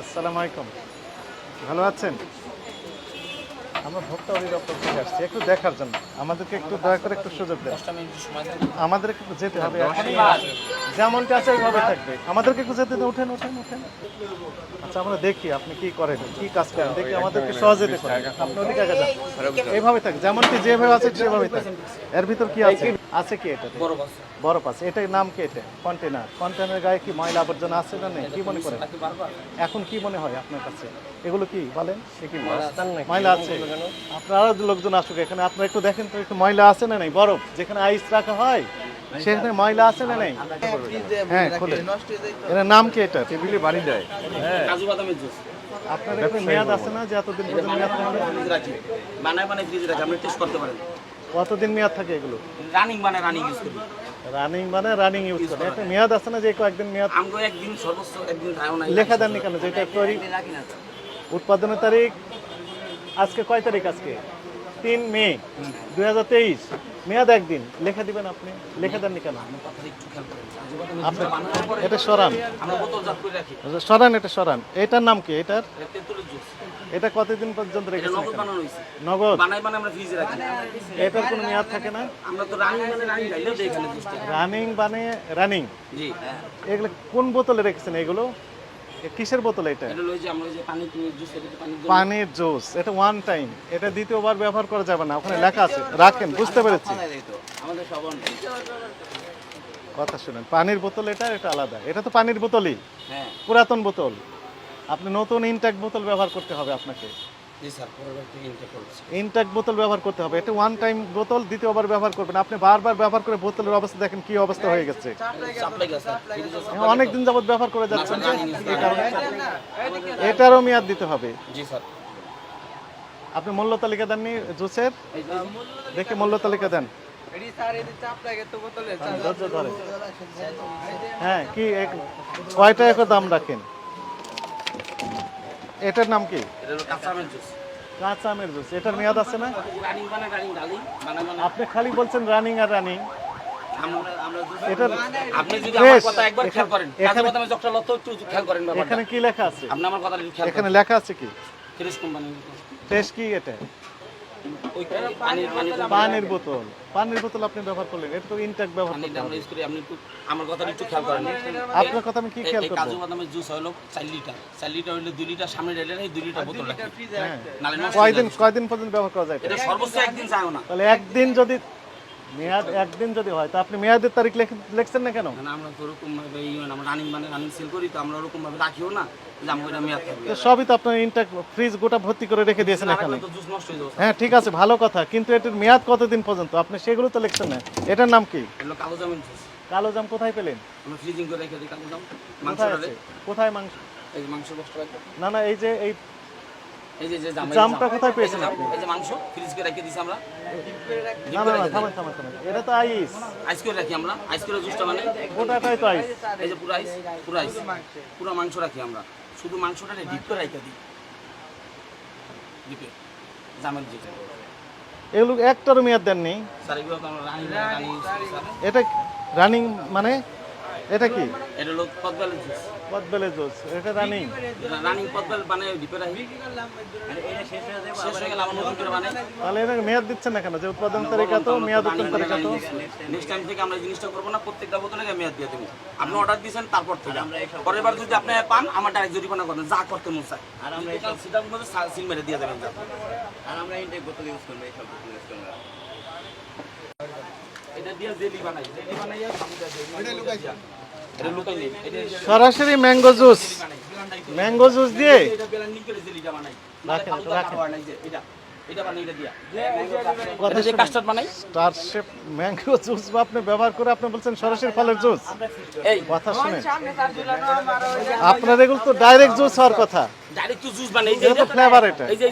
আসসালামু আলাইকুম। ভালো আছেন? আমরা ভোক্তা অধিদপ্তর থেকে আসছি একটু দেখার জন্য। আমাদেরকে একটু দয়া করে একটু সুযোগ দেন। আমাদের একটু যেতে হবে। যেমনটা আছে ওইভাবে থাকবে। আমাদেরকে একটু যেতে দেন। ওঠেন ওঠেন ওঠেন। আচ্ছা আমরা দেখি আপনি কি করেন, কি কাজ করেন। দেখি আমাদেরকে সহযোগিতা করেন। আপনি ওদিকে আগে যান। এইভাবে থাক। যেমনটি যেভাবে আছে সেভাবেই থাক। এর ভিতর কি আছে? আছে কি এটা? বরফ আছে। এটার নাম কি এটা? কন্টেনার। কন্টেনারের গায়ে কি ময়লা আবর্জনা আছে না নেই? কি মনে করেন? এখন কি মনে হয় আপনার কাছে? এগুলো কি বলেন? সে কি ময়লা আছে? আপনারা লোকজন আসুক এখানে, আপনারা একটু দেখেন তো একটু ময়লা আছে না নেই? বরফ যেখানে আইস রাখা হয় সেখানে ময়লা আছে না নেই? হ্যাঁ খুলে। এর নাম কি এটা? টেবিলে বাড়ি দেয়। কাজু বাদামের জুস আপনার একটু মেয়াদ আছে না যে এতদিন পর্যন্ত মেয়াদ থাকে? ফ্রিজে রাখি, বানায় ফ্রিজে রাখি, আপনি টেস্ট করতে পারেন। কতদিন মেয়াদ থাকে এগুলো? রানিং ইউজ করি। রানিং ইউজ করে একটা মেয়াদ আছে না যে কয়েকদিন মেয়াদ? আমগো একদিন সর্বোচ্চ একদিন খায়ও না। লেখা দেননি কেন যেটা তৈরি উৎপাদনের তারিখ? আজকে কয় তারিখ? আজকে 3 মে 2023। মেয়াদ একদিন লেখা দিবেন আপনি, লেখা দেননি কেন? আপনি এটা সরান, আমরা বোতলজাত করে রাখি। সরান এটা সরান। এটার নাম কি? এটার তেঁতুলের জুস। এটা কতদিন পর্যন্ত এটা রেখেছেন নগদ এখানে? বানানো হইছে। নগদ বানাই আমরা ফ্রিজে রাখি। এটার কোনো মেয়াদ থাকে না? আমরা তো রানিং গাইলেও দেই এখানে জুসটা। রানিং জি এগুলো কোন বোতলে রেখেছেন এগুলো? কিসের বোতল এটা? এটা লই যে আমরা যে পানি জুস এটা পানি পানির জুস। এটা ওয়ান টাইম, এটা দ্বিতীয়বার ব্যবহার করা যাবে না। ওখানে লেখা আছে, রাখেন। বুঝতে পেরেছি। আমাদের সবন। কথা শুনেন, পানির বোতল এটা, এটা আলাদা। এটা তো পানির বোতলই, হ্যাঁ পুরাতন বোতল। আপনি নতুন ইনটেক বোতল ব্যবহার করতে হবে আপনাকে। জি স্যার, পরবর্তী ইনটেক করছি। ইনটেক বোতল ব্যবহার করতে হবে। এটা ওয়ান টাইম বোতল, দ্বিতীয়বার ব্যবহার করবেন। আপনি বারবার ব্যবহার করে বোতলের অবস্থা দেখেন কি অবস্থা হয়ে গেছে। Supply gas sir. অনেক দিন যাবত ব্যবহার করে যাচ্ছেন যে এই কারণে এটারও মেয়াদ দিতে হবে। জি স্যার। আপনি মূল্য তালিকা দেননি জুসের? দেখে মূল্য তালিকা দেন। ধৈর্য ধরে। হ্যাঁ কি কয়টা একর দাম রাখেন? এটার নাম কি? এটা হলো কাঁচা আমের জুস। কাঁচা আমের জুস। এটার মেয়াদ আছে না? রানিং ডালি আপনি খালি বলছেন রানিং আর রানিং। এটার আপনি যদি আমার কথা একবার খেয়াল করেন, কাজু বাদামের জকটা লতো একটু খেয়াল করেন ব্যাপারটা। এখানে কি লেখা আছে? আপনি আমার কথা একটু খেয়াল এখানে করেন। লেখা আছে কি? Fresh company. টেস্ট কি এটা? ওই পানির পানির বোতল। পানির বোতল আপনি ব্যবহার করলেন, এটা তো ইনটেক ব্যবহার করতে আমরা হবে। ইউজ করি। আপনি একটু আমার কথা একটু খেয়াল করেন। আপনার কথা আমি কি খেয়াল এই করব? কাজু বাদামের জুস হলো 4 লিটার। 4 লিটার হইলে 2 লিটার সামনে রেলে রাখি, 2 লিটার বোতল রাখি। হ্যাঁ। নালে নষ্ট হয়ে যাবে। কয়দিন পর্যন্ত ব্যবহার করা যায় এটা? এটা সর্বোচ্চ একদিন চাইও না। তাহলে একদিন যদি মেয়াদ একদিন যদি হয় তা আপনি মেয়াদের তারিখ লিখছেন না কেন? না আমরা তো ওরকম ভাবে আমরা রানিং সেল করি, তো আমরা ওরকম ভাবে রাখিও না যে আমরা এটা মেয়াদ থাকবে। তো সবই তো আপনার ইনটেক ফ্রিজ গোটা ভর্তি করে রেখে দিয়েছেন এখানে। তো জুস নষ্ট হয়ে যাবে। হ্যাঁ ঠিক আছে, ভালো কথা, কিন্তু এটার মেয়াদ কতদিন পর্যন্ত আপনি সেগুলো তো লিখছেন না। এটার নাম কি? এগুলো কালো জামের জুস। কালো জাম কোথায় পেলেন? আমরা ফ্রিজিং করে রেখে দিই কালো জাম। কোথায় মাংসটা আছে? কোথায় মাংস? এই যে মাংস বস্তা রাখি। না না, এই যে এই এই যে জামটা কোথায় পেয়েছেন আপনি? এই যে মাংস ফ্রিজ করে রেখে দিছি আমরা। না না না, থামেন থামেন থামেন, এটা তো আইস। আইস করে রাখি আমরা। আইস করে জুসটা মানে গোটাটাই তো আইস। এই যে পুরো আইস, পুরো মাংস রাখি আমরা। শুধু মাংসটা ডিপ করে রেখে দিই। ডিপে জামের জি। এগুলো একটারও মেয়াদ দেননি। স্যার এগুলো তো আমরা রানিং ইউজ করি স্যার। এটা রানিং মানে এটা কি? এটা হলো পদ্মাল জুস। পদ্মেলের জুস। এটা রানিং রানিং পদ্মাল বানায় ডিপে রাখি। এটা শেষ হয়ে গেলে আবার নতুন করে বানাই। তাহলে এটা মেয়াদ দিচ্ছেন না কেন? যে উৎপাদন তারিখা তো মেয়াদ উৎপাদন তারিখা তো। নেক্সট টাইম থেকে আমরা এই জিনিসটা করবো না, প্রত্যেকটা বোতলে মেয়াদ দিয়ে দেবো। আপনি অর্ডার দিয়েছেন তারপর থেকে পরের বার যদি আপনি পান আমার ডাইরেক্ট জরিমানা করবেন, যা করতে মন চায়। আর আমরা এই সিটার মধ্যে সিল মেরে দিয়ে দেবেন। আর আমরা ইনটেক বোতল ইউজ করব, এই সব বোতল ইউজ করব। এটা দিয়ে জেলি বানাই সামুদা দেই। এটা লুকাই নেই। এটা সরাসরি ম্যাঙ্গো জুস। ম্যাঙ্গো জুস দিয়ে এটা বেলান্ডিং করে জেলিটা বানাই। রাখেন রাখেন। এটা বানাই এটা দিয়া। কথা যে কাস্টার্ড বানাই। স্টার শেপ ম্যাঙ্গো জুস আপনি ব্যবহার করে আপনি বলছেন সরাসরি ফলের জুস। এই কথা শুনেন, আপনার এগুলো তো ডাইরেক্ট জুস হওয়ার কথা। ডাইরেক্ট তো জুস বানাই। এটা তো ফ্লেভার। এটা এই যে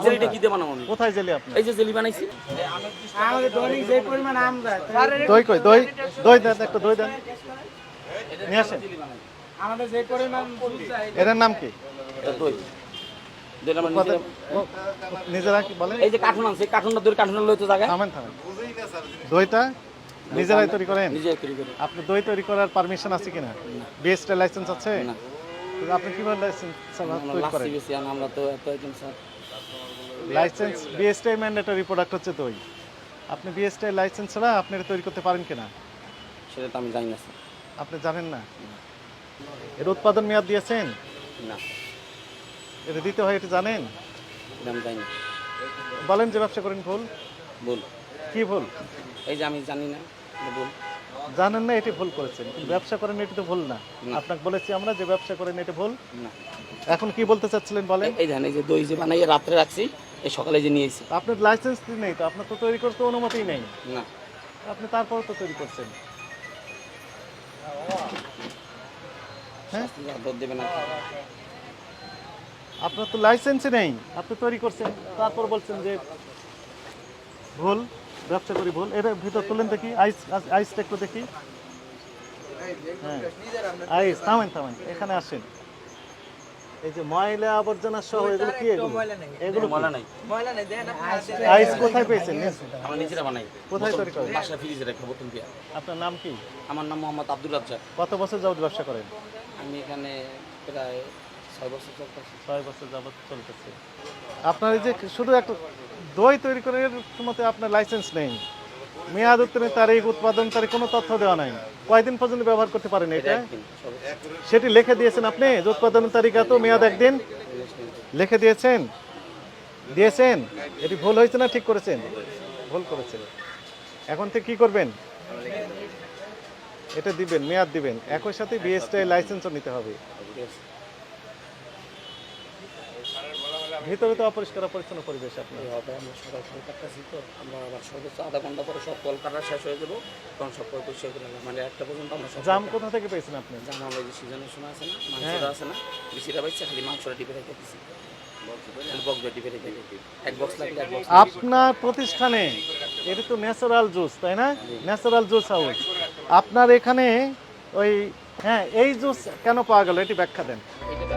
জেলিটা কি দিয়ে বানাবো আমি? কোথায় জেলি আপনি? এই যে জেলি বানাইছি। আমাদের দৈনিক যে পরিমাণ আম যায় দই কই? দই দই দেন, একটু দই দেন, নিয়ে আসেন। আমাদের যে পরিমাণ দুধ যায় এটার নাম কি? দই যেটা আমরা নিজেরা কি বলেন? এই যে কার্টুন আছে, কার্টুনটা দই কার্টুন লইতো জায়গা থামেন থামেন। দইটা নিজেরাই তৈরি করেন? নিজে তৈরি করি। আপনি দই তৈরি করার পারমিশন আছে কিনা? বিএসটি লাইসেন্স আছে? না। তো আপনি কিভাবে লাইসেন্স তৈরি লাস্ট করেন? বেশি আমরা তো এত item sir licence BSTI mandatory product হচ্ছে দই। আপনি বিএসটিআই লাইসেন্স ছাড়া আপনি এটা তৈরি করতে পারেন কিনা সেটা তো আমি জানি না স্যার। আপনি জানেন না? এর উৎপাদন মেয়াদ দিয়েছেন? না, এটা দিতে হয় এটা জানেন? এটা আমি জানি না। বলেন যে ব্যবসা করেন ভুল। ভুল কি ভুল? এই যে আমি জানি না, এটা ভুল। জানেন না, এটি ভুল করেছেন। কিন্তু ব্যবসা করেন এটি তো ভুল না। না। আপনাকে বলেছি আমরা যে ব্যবসা করেন এটা ভুল। না, এখন কি বলতে চাচ্ছিলেন বলেন? এই ধান এই যে দই যে বানাইয়ে রাত্রে রাখছি, এই সকালে যে নিয়েছি। আপনার লাইসেন্স নেই তো, আপনার তো তৈরি করতে অনুমতি নেই। না, আপনি তারপর তো তৈরি করছেন। হ্যাঁ, শাস্তি আর দর দেবে না। আপনার তো লাইসেন্সই নেই, আপনি তৈরি করছেন, তারপর বলছেন যে ভুল, ব্যবসা করি ভুল। এর ভিতর তুলেন দেখি, আইসটা একটু দেখি। হ্যাঁ, আইস থামেন থামেন, এখানে আসেন। এই যে ময়লা আবর্জনা সহ এগুলো কি? এগুলো ময়লা নাই, আইস কোথায় পেয়েছেন? আমরা নিজেরা বানাই। কোথায় তৈরি করেন? বাসা ফ্রিজে রেখে বোতল দিয়ে। আপনার নাম কি? আমার নাম মোহাম্মদ আব্দুল রাজ্জাক। কত বছর যাবত ব্যবসা করেন? আমি এখানে প্রায় 6 বছর চলতেছি। 6 বছর যাবত চলতেছে। আপনার এই যে শুধু একটা দই তৈরি করে এর মধ্যে আপনার লাইসেন্স নেই, মেয়াদ উত্তীর্ণের তারিখ, উৎপাদন তারিখ কোনো তথ্য দেওয়া নাই। কয়দিন পর্যন্ত ব্যবহার করতে পারেন এটা? একদিন সর্বোচ্চ। সেটি লিখে দিয়েছেন আপনি যে উৎপাদনের তারিখ এত, মেয়াদ একদিন লিখে দিয়েছেন? দিয়েছেন? এটি ভুল হয়েছে না ঠিক করেছেন? ভুল করেছেন। এখন থেকে কি করবেন? এটা দিবেন, মেয়াদ দিবেন, একই সাথে বিএসটিআই লাইসেন্সও নিতে হবে। ঠিক আছে। ভিতরে তো অপরিষ্কার অপরিচ্ছন্ন পরিবেশ আপনার। হবে আমরা সকাল সকাল কাটতেছি তো, আমরা আবার সর্বোচ্চ আধা ঘন্টা পরে সব কল কাটা শেষ হয়ে যাবো, তখন সব কল পরিষ্কার করে নেবো। মানে 1টা পর্যন্ত আমরা সব জাম কোথা থেকে পেয়েছেন আপনি? জাম আমরা যে সিজনের সময় আছে না, মাংসটা আছে না, বেশিটা পাইছে, খালি মাংসটা টিপে রেখে দিচ্ছি। বক্স টিপে রেখে দিচ্ছি। 1 বক্স লাগলে 1 বক্স। আপনার প্রতিষ্ঠানে এটা তো ন্যাচারাল জুস, তাই না? Natural juice house. আপনার এখানে ওই, হ্যাঁ, এই জুস কেন পাওয়া গেল এটি ব্যাখ্যা দেন। এটা